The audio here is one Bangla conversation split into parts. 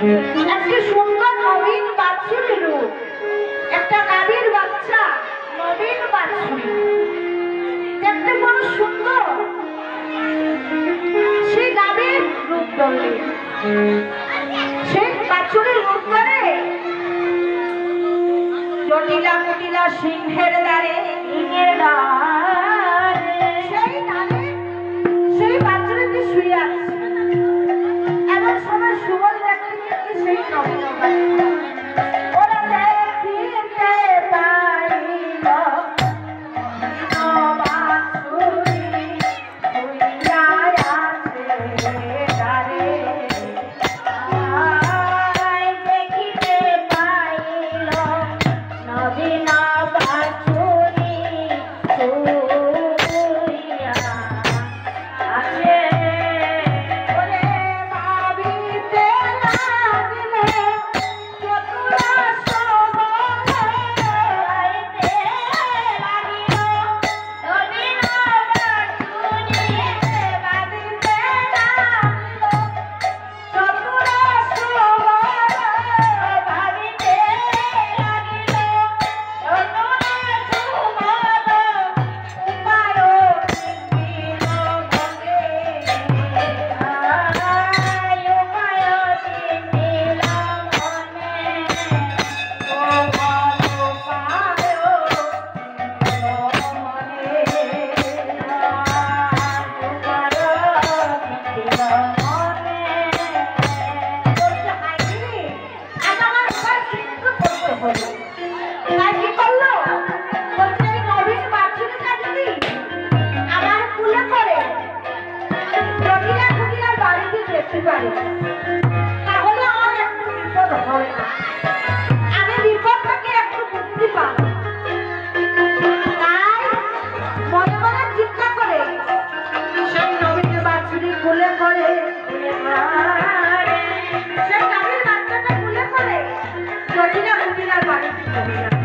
আজকে সুন্দর নবীন বাছুরের রূপ, একটা গাভীর বাচ্চা নবীন বাছুরি দেখতে বড় সুন্দর। সেই গাভীর রূপ ধরলে সেই বাছুরের রূপ ধরে জটিলা কুটিলা সিংহের দ্বারে সেই দ্বারে সেই বাছুরিটি শুয়ে আছে। এমন সময় সুবল দেখতে সেই নবীন বাচ্চা ওরা দেখিতে পাইল তাহলে আমার একটু বিপদ হয় না। আমি বিপদ থেকে একটু মুক্তি পাবো। তাই মনে মনে চিন্তা করে সেই নবীন বাছুরি কোলে করে সেই গাভীর বাচ্চাটা কোলে করে জটিলা কুটিলার বাড়িতে চলে যাচ্ছে।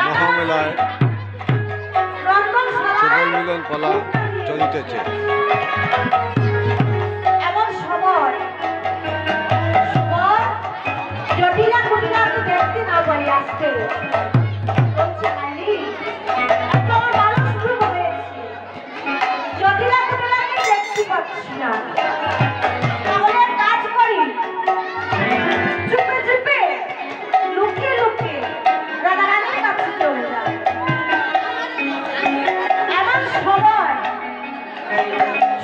মহামেলায় সুবল মিলন কলা চলিতেছে। এমন সময় জটিলা কুটিলা তো দেখতে না পারি আসতে জটিলা কুটিলাকে দেখতে পাচ্ছি না। তাহলে কাজ করি চুপে চুপে লুকিয়ে লুকিয়ে রাধারানীর কাছে চলে যায়। এমন সময়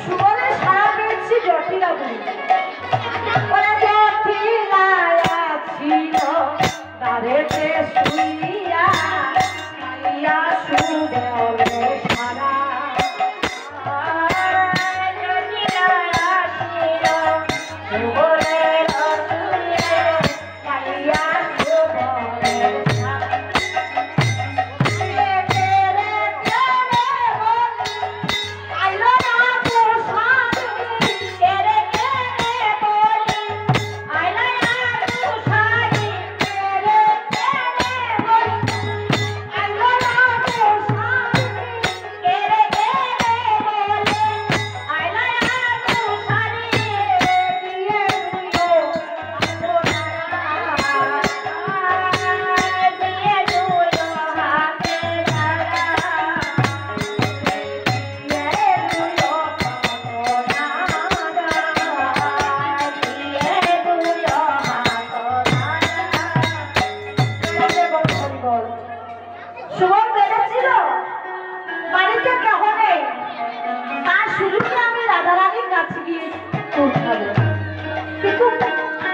সুবলের সারা পেয়েছি জটিলা বলে ওরা জটিলা ছিল তারেতে শুইয়া খাইয়া সুবল সারা জটিলা ছিল সুবলের শুয়ে খাইয়া সুবল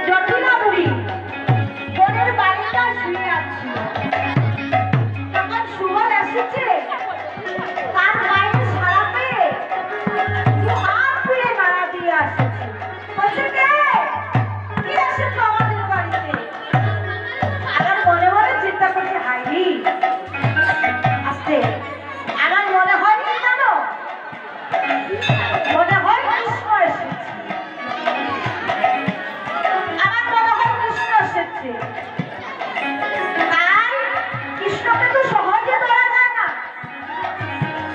জটিলা বুড়ি বোনের বাড়িটা শুয়ে আছে। তখন সুবল এসেছে, তার গায়ে সারা পেয়ে হাত তুলে নাড়া দিয়ে আসছে। বলছে, কে এসেছো আমাদের বাড়িতে? আমার মনে মনে চিন্তা করছে, হাইরি আসতে আমার মনে হয়নি কেন, মনে হয় কৃষ্ণ এসেছে, আমার মনে হয় কৃষ্ণ এসেছে। তাই কৃষ্ণকে তো সহজে ধরা যায় না,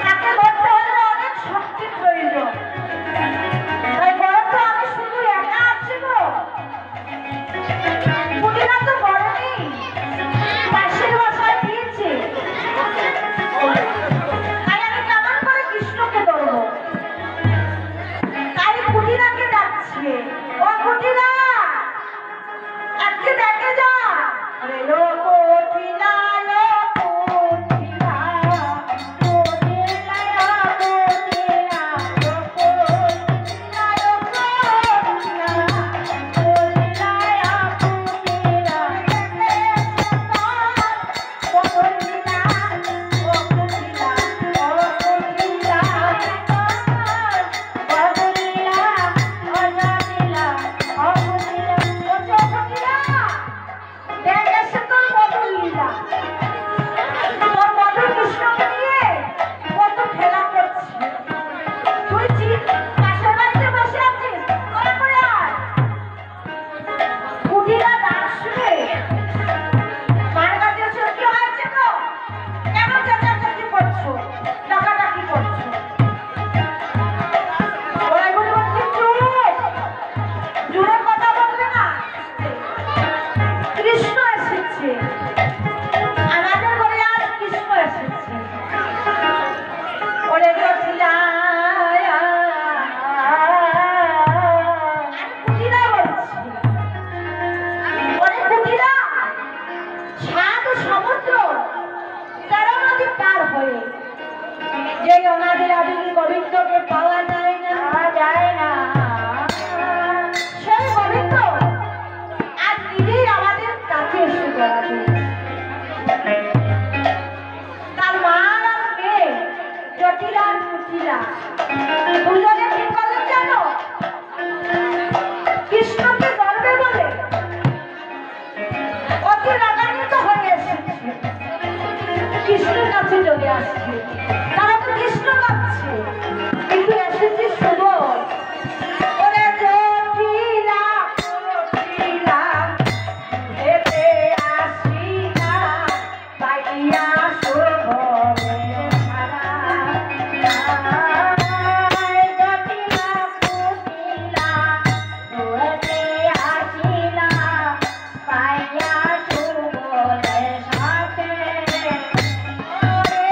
তাকে ধরতে হলে অনেক শক্তির প্রয়োজন। তাই বলো তো, আমি শুধু একা আছি গো, পুটিরা তো বলেনি, পাশের বাসায় দিয়েছে। তাই আমি কেমন করে কৃষ্ণকে ধরবো? তাই পুটিরাকে ডাকছে, ও পুটিরা, আজকে দেখে যা। আরে লো পুটিরা, লো পুটিরা, পুটিরা, পুটিরা, লো পুটিরা, লো পুটিরা, পুটিরা, পুটিরা, ও পুটিরা, ও পুটিরা, ও পুটিরা, ও পুটিরা, ও জানিলা, ও পুটিরা, ও পুটিরা, দেখ এসে তোর মধুর লীলা। তোর মধুর কৃষ্ণকে নিয়ে কত খেলা করছি। তুই পাশের বাড়িতে বসে আছিস, করে করে আয়। পুটিরা ডাক শুনে মার কাছে এসে, কি হয়েছে গো? কেন চেঁচামেচি করছো, ডাকাডাকি করছো? ওরা বলে বলছে, চুপ, জোরে কথা বলবে না, কৃষ্ণ এসেছে, আমাদের ঘরে আজ কৃষ্ণ এসেছে। ওরে জটিলা, আমি পুটিরা বলছি, ওরে পুটিরা, সাত সমুদ্র 13 নদী পার হয়ে যে অনাদির আদির গোবিন্দকে পাওয়া যায় না, সেই গোবিন্দ আজ নিজেই আমাদের কাছে এসে ধরা দিয়েছে। তার মা আর মেয়ে জটিলা আর পুটিরা দুজনে কি করলো জানো? কৃষ্ণকে ধরবে বলে অতি রাগান্বিত হয়ে এসেছে, কৃষ্ণের কাছে চলে আসছে। তারা তো কৃষ্ণ পাচ্ছে, কিন্তু এসেছে সুবল। ওরে জটিলা, জটিলা, হেতে আসিলা, পাইয়া সুবলের ধারা। জটিলা, পুটিলা, হেতে আসিলা, পাইয়া সুবলের সাথে। ওরে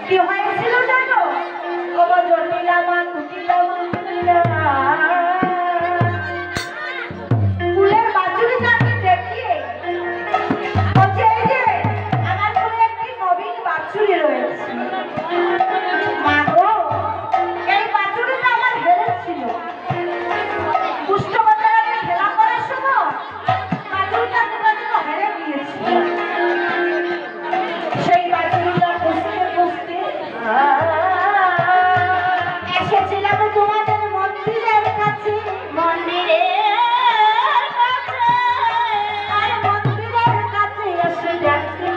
কি হয়েছিল জানো? ও জটিলা মা কুটিলা ফুলের বাছুরি যাকে দেখি বলছে এই যে আমার ঘরে একটি নবীন বাছুরি রয়েছে। মা গো, এই বাছুরিটা আমার হেরেছিল। দুষ্ট বাচ্চারা খেলা করার সময় বাছুরিটা তোমার জন্য হেরে গিয়েছিল। সেই বাছুরিটা পুষতে পুষতে এসেছিলাম তোমাদের মন্দিরের কাছে। আর মন্দিরের কাছে এসে দেখতে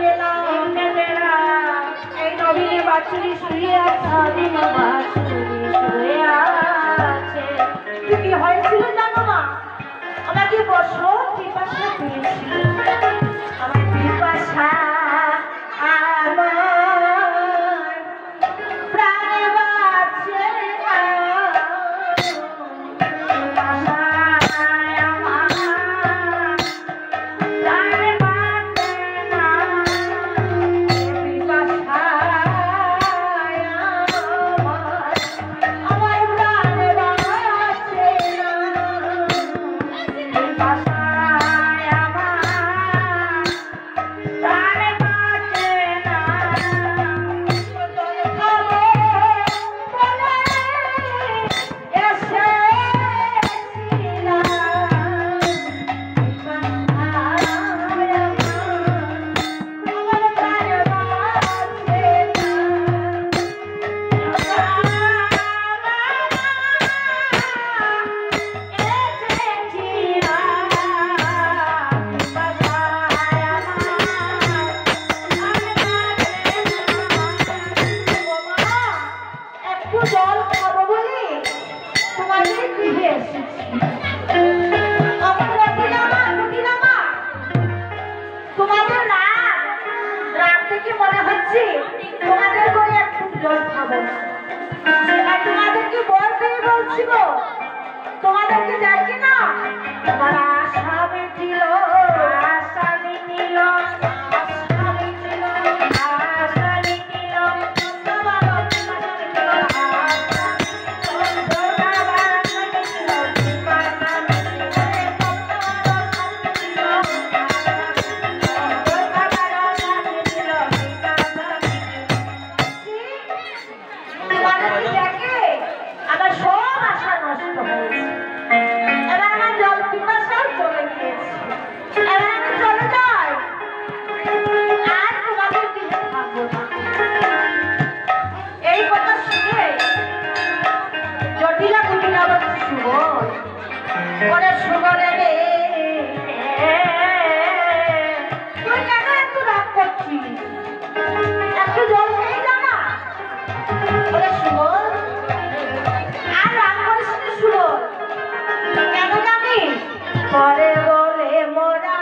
পেলাম এই নবীন বাছুরি শুয়ে আছে। কি হয়েছিল জানো মা? আমাকে বসো, পিপাসা পেয়েছিল। আমার পিপাসা আমার প্রাণে বাঁচে না। প্রাণে বাঁচে না। পিপাসায় আমার প্রাণে বাঁচে না। পিপাসায় আমার প্রাণে বাঁচে না। জল খাবো বলে এসেছিলাম। পিপাসায় আমার প্রাণে বাঁচে না। একটু জল খাবো বলে তোমাদের গৃহে এসেছি। আমার কুটিরামা, তোমাদের রাত থেকে মনে হচ্ছে তোমাদের করে একটু জল খাবো না। আর তোমাদেরকে বল পেয়ে বলছি গো, তোমাদেরকে দেখি না তোমার আশা মিটিল, আশা মিটিল, আশা মিটিল, আশা মিটিল, তোমার আশা মিটিল, আশা মিটিল, তোমার আশা মিটিল, পিপাসা মিটিল, তোমার আশা মিটিল, তোমার আশা মিটিল, পিপাসা মিটিল। তোমাদেরকে দেখে আমার সব আশা নষ্ট হয়েছে। এবার আমার জল পিপাসাও চলে গিয়েছে। এবার আমি চলে যাই, আর তোমাদের কিছু থাকবো না। এই কথা শুনে জটিলা কুটিলা বলছে সুবল, ওরে সুবলে রে, তুই কেন এত রাগ করছিস? একটু জল খেয়ে যা না। ওরে সুবল, আর রাগ করিস না সুবল। কেন জানিস? পরে বলে মোরা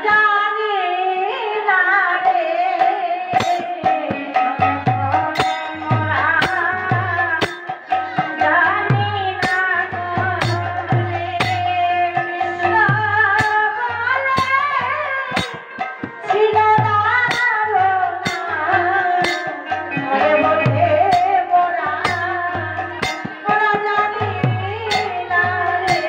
জানি না রে, মোরা জানি না রে। কৃষ্ণ বলে ছিল ধারণা, পরে বলে মোরা জানি না রে।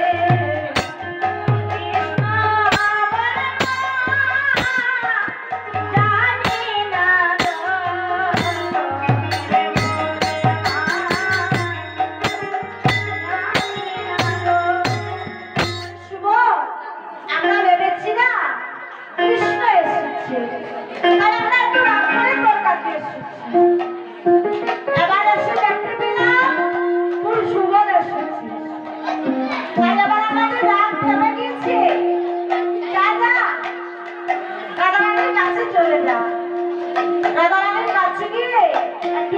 আমরা ভেবেছিলাম কৃষ্ণ এসেছে, তাই আমরা একটু রাগ করে তোর কাছে এসেছি। এবার এসে দেখতে পেলাম তুই সুবল এসেছিস, তাই এবার আমাদের রাগ থেমে গিয়েছে। যা যা, রাধারানীর কাছে চলে যা। রাধারানীর কাছে গিয়ে একটু